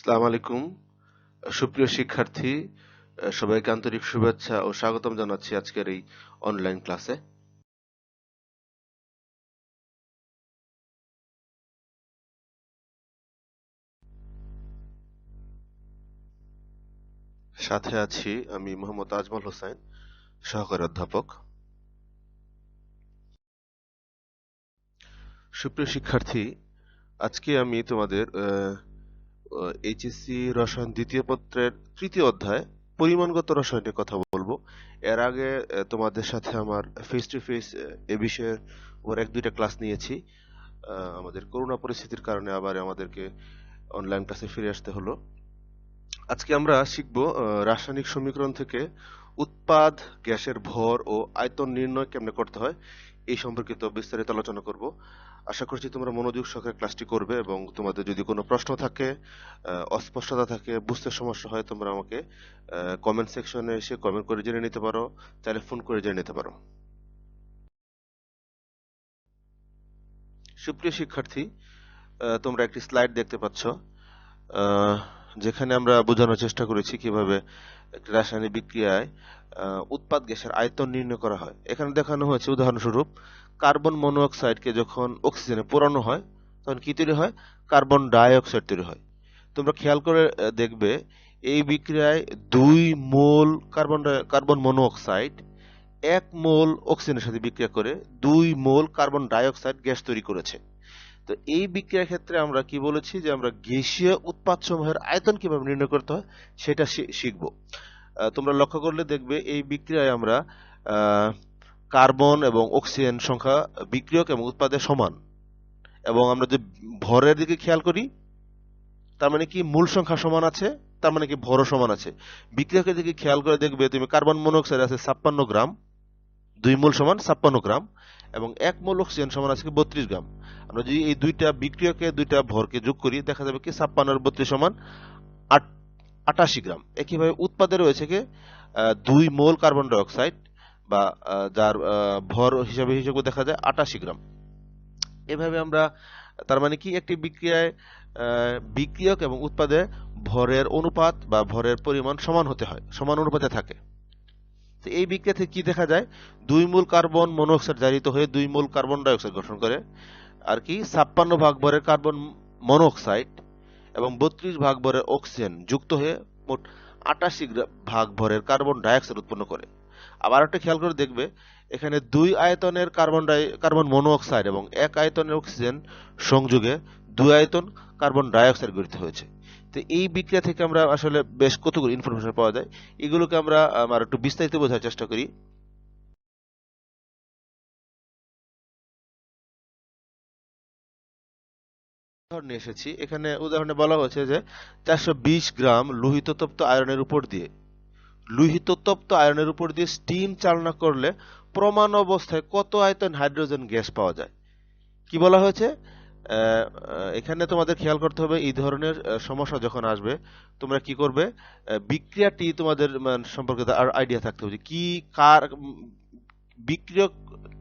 আসসালামু আলাইকুম সুপ্রিয় শিক্ষার্থী, সবাইকে আন্তরিক শুভেচ্ছা ও স্বাগতম জানাচ্ছি আজকের এই অনলাইন ক্লাসে। সাথে আছি আমি মোহাম্মদ আজমল হোসেন, সহকারী অধ্যাপক। সুপ্রিয় শিক্ষার্থী, আজকে আমি তোমাদের এইচএসসি রসায়ন দ্বিতীয় পত্রের তৃতীয় অধ্যায় পরিমাণগত রসায়নের কথা বলবো। এর আগে তোমাদের সাথে আমার ফেস টু ফেস এ বিষয়ের ওর এক দুইটা ক্লাস নিয়েছি। আমাদের করোনা পরিস্থিতির কারণে আবার আমাদেরকে অনলাইন ক্লাসে ফিরে আসতে হলো। আজকে আমরা শিখব রাসায়নিক সমীকরণ থেকে উৎপাদ গ্যাসের ভর ও আয়তন নির্ণয় কেমনে করতে হয় এই সম্পর্কিত বিস্তারিত আলোচনা করব। আশা করছি তোমরা মনোযোগ সহকারে ক্লাসটি করবে এবং তোমাদের যদি কোনো প্রশ্ন থাকে, অস্পষ্টতা থাকে, বুঝতে সমস্যা হয়, তোমরা আমাকে কমেন্ট সেকশনে এসে কমেন্ট করে জেনে নিতে পারো, চাইলে ফোন করে জেনে নিতে পারো। সুপ্রিয় শিক্ষার্থী, তোমরা একটি স্লাইড দেখতে পাচ্ছ, যেখানে আমরা বোঝানোর চেষ্টা করেছি কিভাবে একটি রাসায়নিক বিক্রিয়ায় উৎপাদ গ্যাসের আয়তন নির্ণয় করা হয়। এখানে দেখানো হয়েছে উদাহরণস্বরূপ কার্বন মনোঅক্সাইডকে যখন অক্সিজেনে পোড়ানো হয় তখন কি তৈরি হয়? কার্বন ডাই অক্সাইড তৈরি হয়। তোমরা খেয়াল করে দেখবে এই বিক্রিয়ায় 2 মোল কার্বন মনোঅক্সাইড 1 মোল অক্সিজেনের সাথে বিক্রিয়া করে 2 মোল কার্বন ডাই অক্সাইড গ্যাস তৈরি করেছে। তো এই বিক্রিয়ার ক্ষেত্রে আমরা কি বলেছি যে আমরা গ্যাসীয় উৎপাদ সমূহের আয়তন কিভাবে নির্ণয় করতে হয় সেটা শিখব। তোমরা লক্ষ্য করলে দেখবে এই বিক্রিয়ায় আমরা কার্বন এবং অক্সিজেন সংখ্যা বিক্রিয়ক এবং উৎপাদের সমান, এবং আমরা যে ভরের দিকে খেয়াল করি তার মানে কি মূল সংখ্যা সমান আছে, তার মানে কি ভরও সমান আছে। বিক্রিয়কের দিকে খেয়াল করে দেখবে তুমি কার্বন মনোক্সাইড আছে 56 গ্রাম, 2 মোল সমান 56 গ্রাম, এবং 1 মোল অক্সিজেন সমান আছে 32 গ্রাম। আমরা যদি এই দুইটা বিক্রিয়কে দুইটা ভরকে যোগ করি দেখা যাবে কি 56 আর 32 সমান 88 গ্রাম। একইভাবে উৎপাদে রয়েছে কি 2 মোল কার্বন ডাই অক্সাইড বা যার ভর হিসাবে দেখা যায় 88 গ্রাম। এভাবে আমরা তার মানে কি একটি বিক্রিয়ায় বিক্রিয়ক এবং উৎপাদে ভরের অনুপাত বা ভরের পরিমাণ সমান হতে হয়, সমান অনুপাতে থাকে। এই বিক্রিয়া থেকে কি দেখা যায়? 2 মোল কার্বন মনোক্সাইড জারিত হয়ে 2 মোল কার্বন ডাই অক্সাইড গঠন করে, আর কি 56 ভাগ ভরের কার্বন মনোক্সাইড এবং 32 ভাগ ভরের অক্সিজেন যুক্ত হয়ে মোট 88 ভাগ ভরের কার্বন ডাই অক্সাইড উৎপন্ন করে। আবার একটা খেয়াল করে দেখবে এখানে 2 আয়তনের কার্বন মনোক্সাইড এবং 1 আয়তনের অক্সিজেন সংযোগে 2 আয়তন কার্বন ডাই অক্সাইড গঠিত হয়েছে। তো এই বিক্রিয়া থেকে আমরা আসলে বেশ কতগুলো ইনফরমেশন পাওয়া যায়, এগুলোকে আমরা একটু বিস্তারিত বোঝার চেষ্টা করি। উদাহরণ নিয়ে এসেছি, এখানে উদাহরণে বলা হয়েছে যে 420 গ্রাম লোহিত তপ্ত আয়রনের উপর দিয়ে স্টিম চালনা করলে প্রমাণ অবস্থায় কত আয়তন হাইড্রোজেন গ্যাস পাওয়া যায়। কি বলা হয়েছে? এখানে তোমাদের খেয়াল করতে হবে এই ধরনের সমস্যা যখন আসবে তোমরা কি করবে, বিক্রিয়াটি তোমাদের সম্পর্কে আইডিয়া থাকতে হবে কি কার বিক্রিয়ক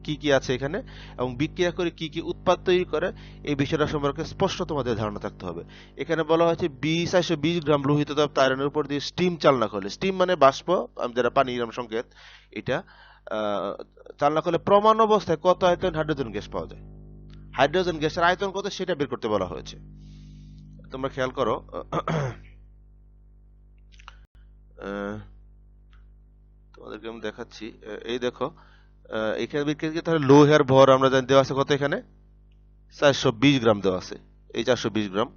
কি কি আছে এখানে এবং বিক্রিয়া করে কি কি উৎপাদ তৈরি করে এই বিষয়টা সম্পর্কে স্পষ্ট তোমাদের ধারণা থাকতে হবে। এখানে বলা হয়েছে 420 গ্রাম লোহিত তপ্ত আয়রনের উপর দিয়ে স্টিম চালনা করলে, স্টিম মানে বাষ্প, যেটা পানির সংকেত, এটা চালনা করলে প্রমাণ অবস্থায় কত আয়তন হাইড্রোজেন গ্যাস পাওয়া যায়। হাইড্রোজেন গ্যাসের আয়তন কত সেটা বের করতে বলা হয়েছে। তোমরা খেয়াল করো, তোমাদেরকে আমি দেখাচ্ছি, এই দেখো এখানে বিক্রিয়া তাহলে লোহের ভর আমরা জানি দেওয়া আছে কত, এখানে 420 গ্রাম দেওয়া আছে। এই 420 গ্রাম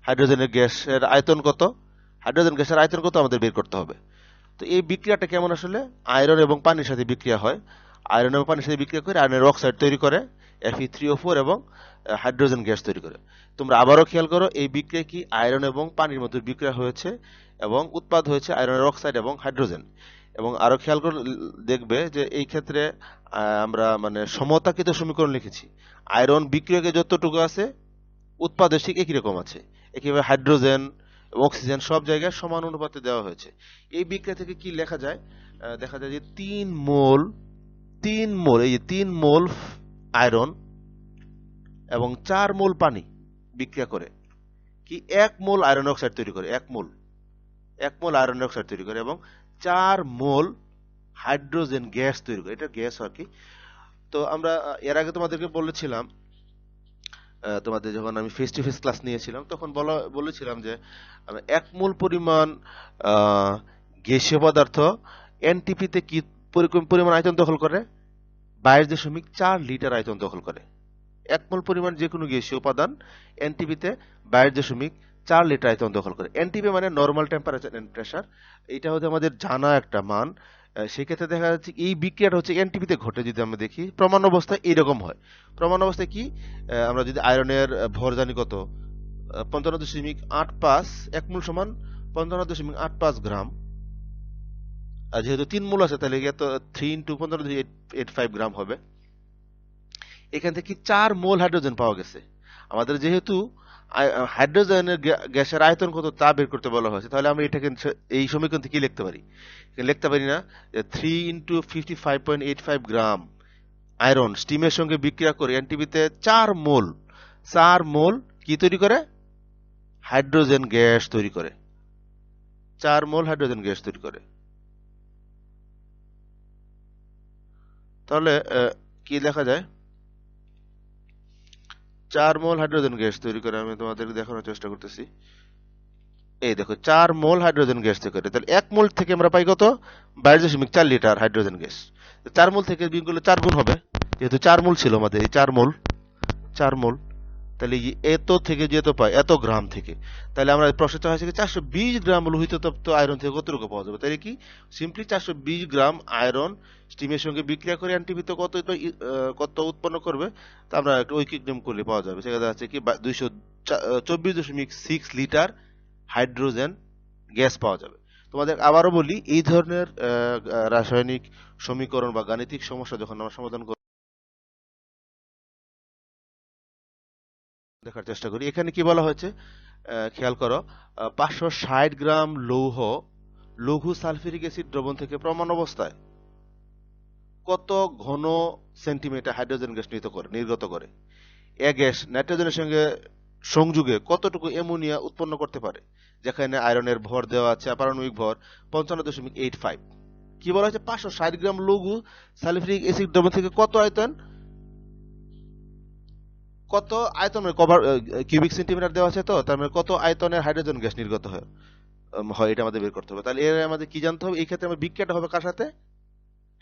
হাইড্রোজেনের গ্যাসের আয়তন কত, আমাদের বের করতে হবে। তো এই বিক্রিয়াটা কেমন আসলে? আয়রন এবং পানির সাথে বিক্রিয়া হয়, আয়রন এবং পানির সাথে বিক্রিয়া করে আয়রনের অক্সাইড তৈরি করে Fe3O4 এবং হাইড্রোজেন গ্যাস তৈরি করে। তোমরা আবারও খেয়াল করো এই বিক্রিয়া কি আয়রন এবং পানির মধ্যে বিক্রিয়া হয়েছে এবং উৎপাদ হয়েছে আয়রনের অক্সাইড এবং হাইড্রোজেন। এবং আরো খেয়াল করে দেখবে যে এই ক্ষেত্রে আমরা সমতাকৃত সমীকরণ লিখেছি, আয়রন বিক্রিয়কে যতটুকু আছে উৎপাদে ঠিক একই রকম আছে, একইভাবে হাইড্রোজেন এবং অক্সিজেন সব জায়গায় সমান অনুপাতে দেওয়া হয়েছে। এই বিক্রিয়া থেকে কি লেখা যায়? দেখা যায় যে 3 মোল এই যে 3 মোল আয়রন এবং 4 মোল পানি বিক্রিয়া করে কি 1 মোল আয়রন অক্সাইড তৈরি করে, 1 মোল আয়রন অক্সাইড তৈরি করে এবং 4 মোল হাইড্রোজেন গ্যাস তৈরি করে। এটা গ্যাস আর কি। তো আমরা এর আগে তোমাদেরকে বলেছিলাম, তোমাদের যখন আমি ফেস টু ফেস ক্লাস নিয়েছিলাম তখন বলেছিলাম যে 1 মোল পরিমাণ গ্যাসীয় পদার্থ এনটিপিতে কি পরিমাণ আয়তন দখল করে, 22.4 লিটার আয়তন দখল করে। 1 মোল পরিমাণ যে কোনো গ্যাসীয় উপাদান এনটিপিতে 22.4 লিটার আয়তন দখল করে। এনটিপি মানে নর্মাল টেম্পারেচার এন্ড প্রেসার। এটা হচ্ছে আমাদের জানা একটা মান। সেক্ষেত্রে দেখা যাচ্ছে এই বিক্রিয়াটা হচ্ছে এনটিপিতে ঘটে। যদি আমরা দেখি প্রমাণ অবস্থায় এইরকম হয়। প্রমাণ অবস্থায় কি, আমরা যদি আয়রনের ভর জানি কত, 55.85, 1 মোল সমান 55.85 গ্রাম। আর যেহেতু 3 মোল আছে তাহলে 3 × 15.85 গ্রাম হবে। এখান থেকে 4 মোল হাইড্রোজেন পাওয়া গেছে। আমাদের যেহেতু হাইড্রোজেনের গ্যাসের আয়তন কত তা বের করতে বলা হয়েছে, তাহলে আমরা এটাকে এই সমীকরণ থেকে লিখতে পারি। লিখতে পারি না যে 3 × 55.85 গ্রাম আয়রন স্টিমের সঙ্গে বিক্রিয়া করে এনটিপিতে 4 মোল কি তৈরি করে, হাইড্রোজেন গ্যাস তৈরি করে। 4 মোল হাইড্রোজেন গ্যাস তৈরি করে। তাহলে কি লেখা যায়, 4 মোল হাইড্রোজেন গ্যাস তৈরি করে। আমি তোমাদেরকে দেখানোর চেষ্টা করতেছি। এই দেখো 4 মোল হাইড্রোজেন গ্যাস তৈরি করে। তাহলে 1 মোল থেকে আমরা পাই কত, 22.4 লিটার হাইড্রোজেন গ্যাস। 4 মোল থেকে বিয়োগ করলে 4 গুণ হবে, যেহেতু 4 মোল ছিল আমাদের, এই 4 মোল। তাহলে এত থেকে যেহেতু পাই এত গ্রাম থেকে, তাহলে আমরা প্রশ্নটা হয়েছে 420 গ্রাম লোহিত তপ্ত আয়রন থেকে কতটুকু পাওয়া যাবে। তাহলে কি সিম্পলি 420 গ্রাম আয়রন স্টিমের সঙ্গে বিক্রিয়া করে এনটিপিতে কত উৎপন্ন করবে তা আমরা একটা ঐকিক নিয়ম করলে পাওয়া যাবে। সেটা হচ্ছে কি 224.6 লিটার হাইড্রোজেন গ্যাস পাওয়া যাবে। তোমাদের আবারও বলি, এই ধরনের রাসায়নিক সমীকরণ বা গাণিতিক সমস্যা যখন আমরা সমাধান দেখার চেষ্টা করি, এখানে কি বলা হয়েছে খেয়াল করো, 560 গ্রাম লঘু সালফিউরিক অ্যাসিড দ্রবণ থেকে প্রমাণ অবস্থায় কত ঘন সেন্টিমিটার হাইড্রোজেন গ্যাস নির্গত করে। এ গ্যাস নাইট্রোজেনের সঙ্গে সংযোগে কতটুকু অ্যামোনিয়া উৎপন্ন করতে পারে, যেখানে আয়রনের ভর দেওয়া আছে, পারমাণবিক ভর 55.85। কি বলা হয়েছে, 560 গ্রাম লঘু সালফিউরিক অ্যাসিড দ্রবণ থেকে কত আয়তন মানে কভার কিউবিক সেন্টিমিটার দেওয়া আছে, তো তার মানে কত আয়তনের হাইড্রোজেন গ্যাস নির্গত হয় এটা আমাদের বের করতে হবে। তাহলে এর আমাদের কি জানতে হবে, এই ক্ষেত্রে আমার বিক্রিয়াটা হবে কার সাথে,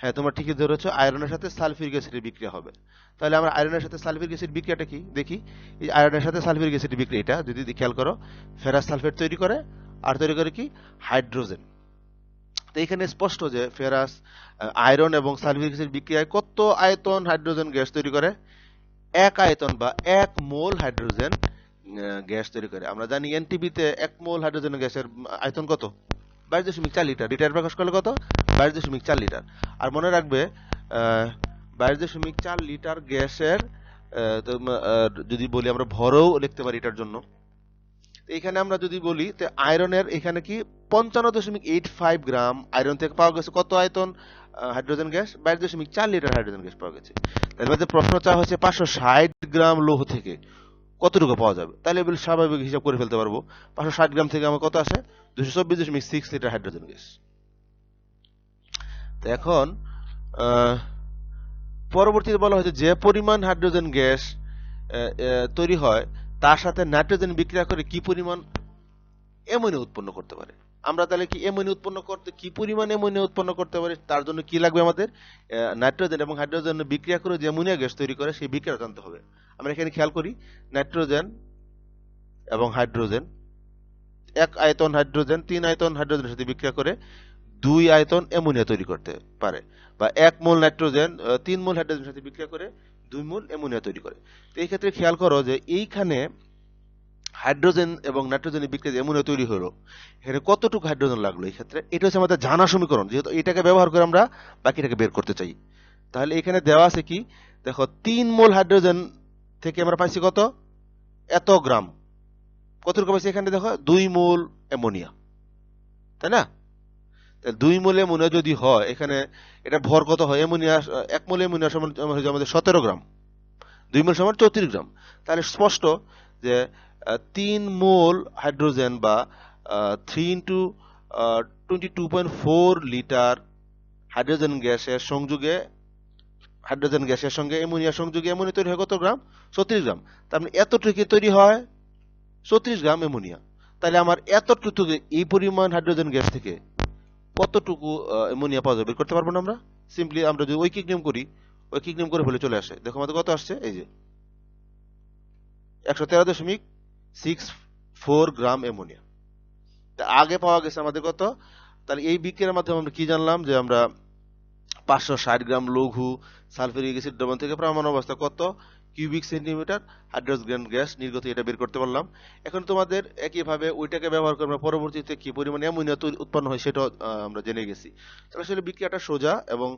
হ্যাঁ তোমরা ঠিকই ধরেছো, আয়রনের সাথে সালফিউরিক অ্যাসিডের বিক্রিয়া হবে। তাহলে আমরা আয়রনের সাথে সালফিউরিক অ্যাসিড বিক্রিয়াটা কি দেখি। এই আয়রনের সাথে সালফিউরিক অ্যাসিড বিক্রিয়া, এটা যদি খেয়াল করো, ফেরাস সালফেট তৈরি করে আর তৈরি করে কি হাইড্রোজেন। তো এখানে স্পষ্ট যে ফেরাস আয়রন এবং সালফিউরিক অ্যাসিড বিক্রিয়ায় কত আয়তন হাইড্রোজেন গ্যাস তৈরি করে, 1 আয়তন বা 1 মোল হাইড্রোজেন গ্যাস তৈরি করে। আমরা জানি এনটিপিতে 1 মোল হাইড্রোজেন গ্যাসের আয়তন কত, 22.4 লিটার। লিটার প্রকাশ করলে কত, 22.4 লিটার। আর মনে রাখবে 22.4 লিটার গ্যাসের যদি বলি আমরা ভরও লিখতে পারি এটার জন্য। এখানে আমরা যদি বলি আয়রনের এখানে কি 55.85 গ্রাম আয়রন থেকে পাওয়া গেছে কত আয়তন hydrogen gas, 22.4 litre hydrogen gas পাওয়া গেছে। তাহলে প্রশ্ন চাওয়া হচ্ছে 560 গ্রাম লৌহ থেকে কতটুকু পাওয়া যাবে। তাহলে স্বাভাবিক হিসাব করে ফেলতে পারবো, 560 গ্রাম থেকে আমার কত আসে, 224.6 লিটার হাইড্রোজেন গ্যাস। তো এখন পরবর্তীতে বলা হয়েছে যে পরিমাণ হাইড্রোজেন গ্যাস তৈরি হয় তার সাথে নাইট্রোজেন বিক্রিয়া করে কি পরিমাণ অ্যামোনিয়া উৎপন্ন করতে পারে। আমরা তাহলে কি অ্যামোনিয়া উৎপন্ন করতে কি পরিমাণ অ্যামোনিয়া উৎপন্ন করতে পারি, তার জন্য কি লাগবে আমাদের, নাইট্রোজেন এবং হাইড্রোজেন বিক্রিয়া করে যে অ্যামোনিয়া গ্যাস তৈরি করে সেই বিক্রিয়া জানতে হবে। আমরা এখানে খেয়াল করি, নাইট্রোজেন এবং হাইড্রোজেন, 1 আয়তন হাইড্রোজেন 3 আয়তন হাইড্রোজেনের সাথে বিক্রিয়া করে 2 আয়তন অ্যামোনিয়া তৈরি করতে পারে, বা 1 মোল নাইট্রোজেন 3 মোল হাইড্রোজেনের সাথে বিক্রিয়া করে 2 মোল অ্যামোনিয়া তৈরি করে। তো এই ক্ষেত্রে খেয়াল করো যে এইখানে হাইড্রোজেন এবং নাইট্রোজেনের বিক্রিয়া অ্যামোনিয়া তৈরি হলো, এখানে কতটুকু হাইড্রোজেন লাগলো। এই ক্ষেত্রে এটা হচ্ছে আমাদের জানা সমীকরণ, যেহেতু এটাকে ব্যবহার করে আমরা বাকিটাকে বের করতে চাই। তাহলে এখানে দেওয়া আছে কি, দেখো 3 মোল হাইড্রোজেন থেকে আমরা পাইছি কত, এত গ্রাম, কতটুকু পাইছি এখানে দেখো 2 মোল অ্যামোনিয়া, তাই না। 2 মোল অ্যামোনিয়া যদি হয়, এখানে এটা ভর কত হয়, অ্যামোনিয়া 1 মোল অ্যামোনিয়া সমান আমাদের 17 গ্রাম, 2 মোল সমান 34 গ্রাম। তাহলে স্পষ্ট যে 3 মোল হাইড্রোজেন বা 3 × 22.4 লিটার হাইড্রোজেন গ্যাসের সঙ্গে অ্যামোনিয়া সংযোগে অ্যামোনিয়া তৈরি হয় কত গ্রাম? 36 গ্রাম। তার মানে এতটুকু তৈরি হয় 36 গ্রাম অ্যামোনিয়া। তাহলে আমার এতটুকু, এই পরিমাণ হাইড্রোজেন গ্যাস থেকে কতটুকু অ্যামোনিয়া পাওয়া যাবে বের করতে পারবো না আমরা? সিম্পলি আমরা যদি ঐকিক নিয়ম করি, ঐকিক নিয়ম করে ফেলে চলে আসে। দেখো আমাদের কত আসছে, এই যে 113.64 গ্রাম অ্যামোনিয়া। আগে পাওয়া গেছে আমাদের কত? তাহলে এই বিক্রিয়ার মাধ্যমে আমরা কি জানলাম, যে আমরা 560 গ্রাম লঘু সালফিউরিক অ্যাসিড দ্রবণ থেকে প্রামাণ্য অবস্থা কত কিউবিক সেন্টিমিটার হাইড্রোজেন গ্যাস নির্গত, এটা বের করতে পারলাম। এখন তোমাদের একইভাবে ওইটাকে ব্যবহার করে আমরা পরবর্তীতে কি পরিমাণে অ্যামোনিয়া উৎপন্ন হয় সেটাও আমরা জেনে গেছি। তাহলে আসলে বিক্রিয়াটা সোজা। এবং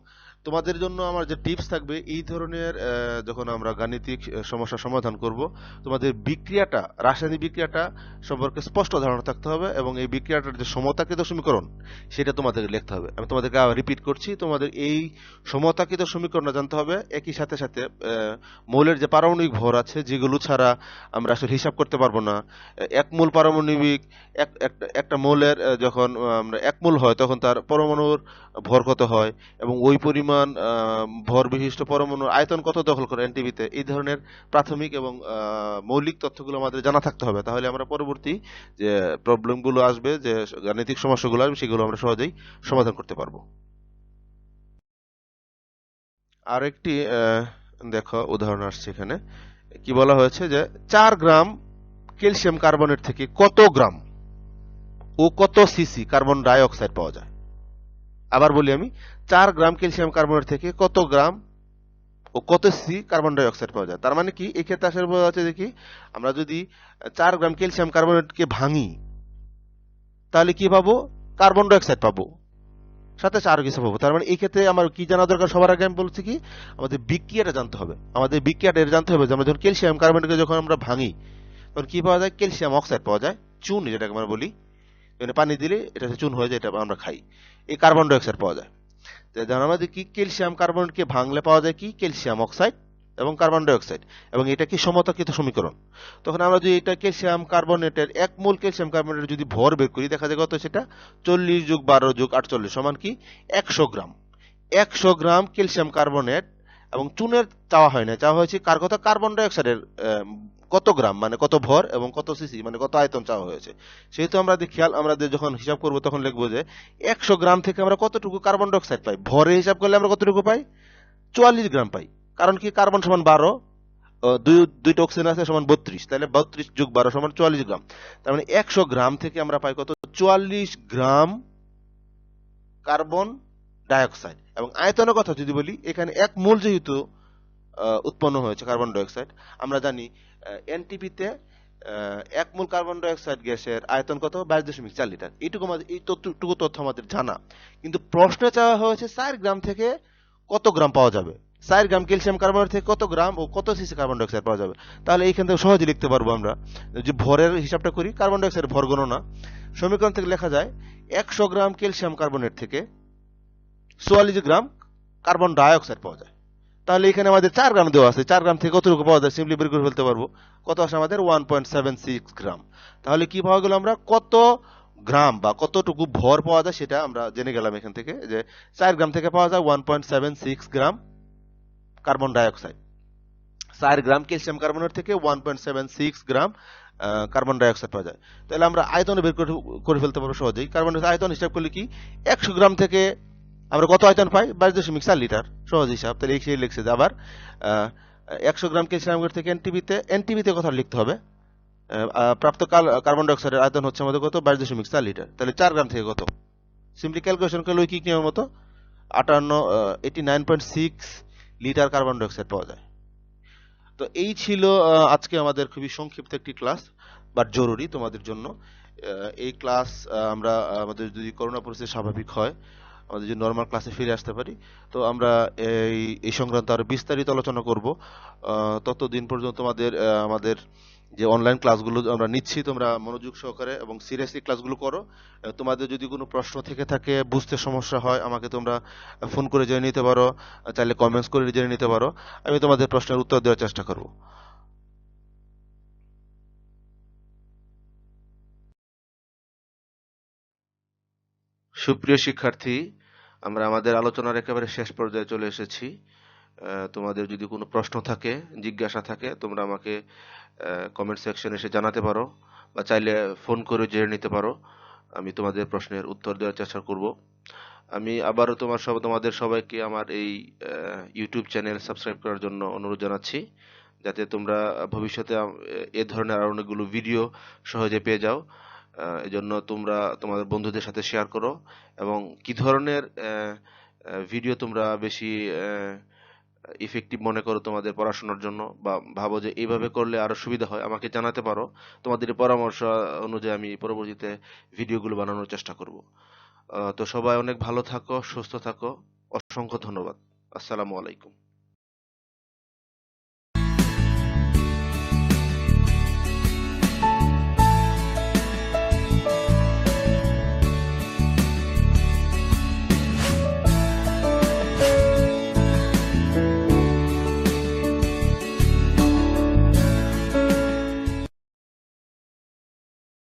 তোমাদের জন্য আমার যে টিপস থাকবে, এই ধরনের যখন আমরা গাণিতিক সমস্যা সমাধান করব, তোমাদের বিক্রিয়াটা, রাসায়নিক বিক্রিয়াটা সম্পর্কে স্পষ্ট ধারণা থাকতে হবে, এবং এই বিক্রিয়াটার যে সমতাকৃত সমীকরণ সেটা তোমাদের লিখতে হবে। আমি তোমাদেরকে আবার রিপিট করছি, তোমাদের এই সমতাকৃত সমীকরণটা জানতে হবে। একই সাথে সাথে মৌলের যে পারমাণবিক ভর আছে, যেগুলো ছাড়া আমরা আসলে হিসাব করতে পারবো না। 1 মোল পারমাণবিক, একটা মৌলের যখন আমরা 1 মোল হয় তখন তার পরমাণুর ভর কত হয়, এবং ওই পরিমাণ ভর বিশিষ্ট পরমাণুর আয়তন কত দখল করে এনটিভিতে, এই ধরনের প্রাথমিক এবং মৌলিক তথ্যগুলো আমাদের জানা থাকতে হবে। তাহলে আমরা পরবর্তী যে প্রবলেমগুলো আসবে, যে গাণিতিক সমস্যাগুলো আসবে, সেগুলো আমরা সহজেই সমাধান করতে পারবো। আরেকটি দেখো উদাহরণ আসছে এখানে। কি বলা হয়েছে, যে 4 গ্রাম ক্যালসিয়াম কার্বনেট থেকে কত গ্রাম ও কত সিসি কার্বন ডাই অক্সাইড পাওয়া যায়। আবার বলি আমি, 4 গ্রাম ক্যালসিয়াম কার্বনেট থেকে কত গ্রাম ও কত সিসি কার্বন ডাই অক্সাইড পাওয়া যায়। তার মানে কি, এই ক্ষেত্রে আসলে বোঝা যাচ্ছে যে কি, আমরা যদি 4 গ্রাম ক্যালসিয়াম কার্বনেটকে ভাঙি, তাহলে কি পাবো? কার্বন ডাই অক্সাইড পাবো, সাথে আরো কিছু পাবো। তার মানে এই ক্ষেত্রে আমার কি জানা দরকার? সবার আগে আমি বলছি কি, আমাদের বিক্রিয়াটা জানতে হবে। আমাদের বিক্রিয়াটা জানতে হবে যে আমরা যখন ক্যালসিয়াম কার্বনেটকে যখন আমরা ভাঙি, তখন কি পাওয়া যায়? ক্যালসিয়াম অক্সাইড পাওয়া যায়, চুন, যেটাকে আমরা বলি। পানি দিলে এটা চুন হয়ে যায়, এটা আমরা খাই। এই কার্বন ডাই অক্সাইড পাওয়া যায়। যেমন আমাদের কি, ক্যালসিয়াম কার্বনেটকে ভাঙলে পাওয়া যায় কি? ক্যালসিয়াম অক্সাইড এবং কার্বন ডাই অক্সাইড, এবং এটা কি সমতাকৃত সমীকরণ। তখন আমরা যদি এটা ক্যালসিয়াম কার্বনেটের 1 মোল ক্যালসিয়াম কার্বনেটের যদি ভর বের করি, দেখা যায় কত সেটা? 40 + 12 + 48 সমান কি? 100 গ্রাম। 100 গ্রাম ক্যালসিয়াম কার্বনেট, এবং চুনের চাওয়া হয় না, চাওয়া হয়েছে কার কথা? কার্বন ডাই অক্সাইডের কত গ্রাম মানে কত ভর, এবং কত সিসি মানে কত আয়তন চাওয়া হয়েছে। সেহেতু আমরা খেয়াল, আমরা যখন হিসাব করব তখন লিখবো যে 100 গ্রাম থেকে আমরা কতটুকু কার্বন ডাই অক্সাইড পাই। ভরে হিসাব করলে আমরা কতটুকু পাই? 44 গ্রাম পাই। কারণ কি, কার্বন সমান 12, দুইটা অক্সিজেন আছে সমান 32, তাহলে 32 + 12 সমান 44 গ্রাম। তার মানে 100 গ্রাম থেকে আমরা পাই কত? 44 গ্রাম কার্বন ডাই অক্সাইড। এবং আয়তনের কথা যদি বলি, এখানে 1 মোল যেহেতু উৎপন্ন হয়েছে কার্বন ডাই অক্সাইড, আমরা জানি এনটিপিতে 1 মোল কার্বন ডাই অক্সাইড গ্যাসের আয়তন কত? 22.4 লিটার। এইটুকু তথ্য আমাদের জানা, কিন্তু প্রশ্নে চাওয়া হয়েছে 4 গ্রাম থেকে কত গ্রাম পাওয়া যাবে। 4 গ্রাম ক্যালসিয়াম কার্বনেট থেকে কত গ্রাম ও কত সিসি কার্বন ডাই অক্সাইড পাওয়া যাবে। তাহলে এইখান থেকে সহজে লিখতে পারবো আমরা, যে ভরের হিসাবটা করি, কার্বন ডাই অক্সাইডের ভর গণনা সমীকরণ থেকে লেখা যায় 100 গ্রাম ক্যালসিয়াম কার্বনেট থেকে 44 গ্রাম কার্বন ডাই অক্সাইড পাওয়া যায়। তাহলে এখানে আমাদের 4 গ্রাম দেওয়া আছে, 4 গ্রাম থেকে কতটুকু পাওয়া যায় সিম্পলি বের করে ফেলতে পারবো। কত আসে আমাদের? 1.76 গ্রাম। তাহলে কি পাওয়া গেল? আমরা কত গ্রাম বা কতটুকু ভর পাওয়া যায় সেটা আমরা জেনে গেলাম এখান থেকে, যে 4 গ্রাম থেকে পাওয়া যায় 1.76 গ্রাম কার্বন ডাই অক্সাইড। 4 গ্রাম ক্যালসিয়াম কার্বনেট থেকে 1.76 গ্রাম কার্বন ডাই অক্সাইড পাওয়া যায়। তাহলে আমরা আয়তন বের করে ফেলতে পারবো সহজেই। কার্বন ডাই আয়তন হিসাব করলে কি, 100 গ্রাম থেকে আমরা কত আয়তন পাই? 22.4 লিটার, সহজ হিসাব। তাহলে এই লিখছে যে আবার 100 গ্রাম ক্যালসিয়াম থেকে এনটিভিতে কথা লিখতে হবে। প্রাপ্ত কার্বন ডাই অক্সাইডের আয়তন হচ্ছে আমাদের কত? 22.4 লিটার। তাহলে 4 গ্রাম থেকে কত? সিম্পলি ক্যালকুলেশন করলে ঐকিক নিয়মের মতো 89.6 লিটার কার্বন ডাই অক্সাইড পাওয়া যায়। তো এই ছিল আজকে আমাদের খুবই সংক্ষিপ্ত একটি ক্লাস, বাট জরুরি তোমাদের জন্য। এই ক্লাস আমরা আমাদের যদি করোনা পরিস্থিতি স্বাভাবিক হয়, আমাদের যদি নর্মাল ক্লাসে ফিরে আসতে পারি, তো আমরা এই সংক্রান্ত আরো বিস্তারিত আলোচনা করব। ততদিন পর্যন্ত আমাদের যে অনলাইন ক্লাসগুলো আমরা নিচ্ছি, তোমরা মনোযোগ সহকারে এবং সিরিয়াসলি ক্লাসগুলো করো। তোমাদের যদি কোনো প্রশ্ন থেকে থাকে, বুঝতে সমস্যা হয়, আমাকে তোমরা ফোন করে জেনে নিতে পারো, চাইলে কমেন্টস করে জেনে নিতে পারো। আমি তোমাদের প্রশ্নের উত্তর দেওয়ার চেষ্টা করব। সুপ্রিয় শিক্ষার্থী, আমরা আমাদের আলোচনার একেবারে শেষ পর্যায়ে চলে এসেছি। তোমাদের যদি কোনো প্রশ্ন থাকে, জিজ্ঞাসা থাকে, তোমরা আমাকে কমেন্ট সেকশনে এসে জানাতে পারো, বা চাইলে ফোন করে জেনে নিতে পারো। আমি তোমাদের প্রশ্নের উত্তর দেওয়ার চেষ্টা করব। আমি আবারও তোমাদের সবাইকে আমার এই ইউটিউব চ্যানেল সাবস্ক্রাইব করার জন্য অনুরোধ জানাচ্ছি, যাতে তোমরা ভবিষ্যতে এ ধরনের আরো অনেকগুলো ভিডিও সহজে পেয়ে যাও। এজন্য তোমরা তোমাদের বন্ধুদের সাথে শেয়ার করো, এবং কি ধরনের ভিডিও তোমরা বেশি ইফেক্টিভ মনে করো তোমাদের পড়াশোনার জন্য, বা ভাবো যে এইভাবে করলে আরো সুবিধা হয়, আমাকে জানাতে পারো। তোমাদের এই পরামর্শ অনুযায়ী আমি পরবর্তীতে ভিডিওগুলো বানানোর চেষ্টা করব। তো সবাই অনেক ভালো থাকো, সুস্থ থাকো। অসংখ্য ধন্যবাদ। আসসালামু আলাইকুম।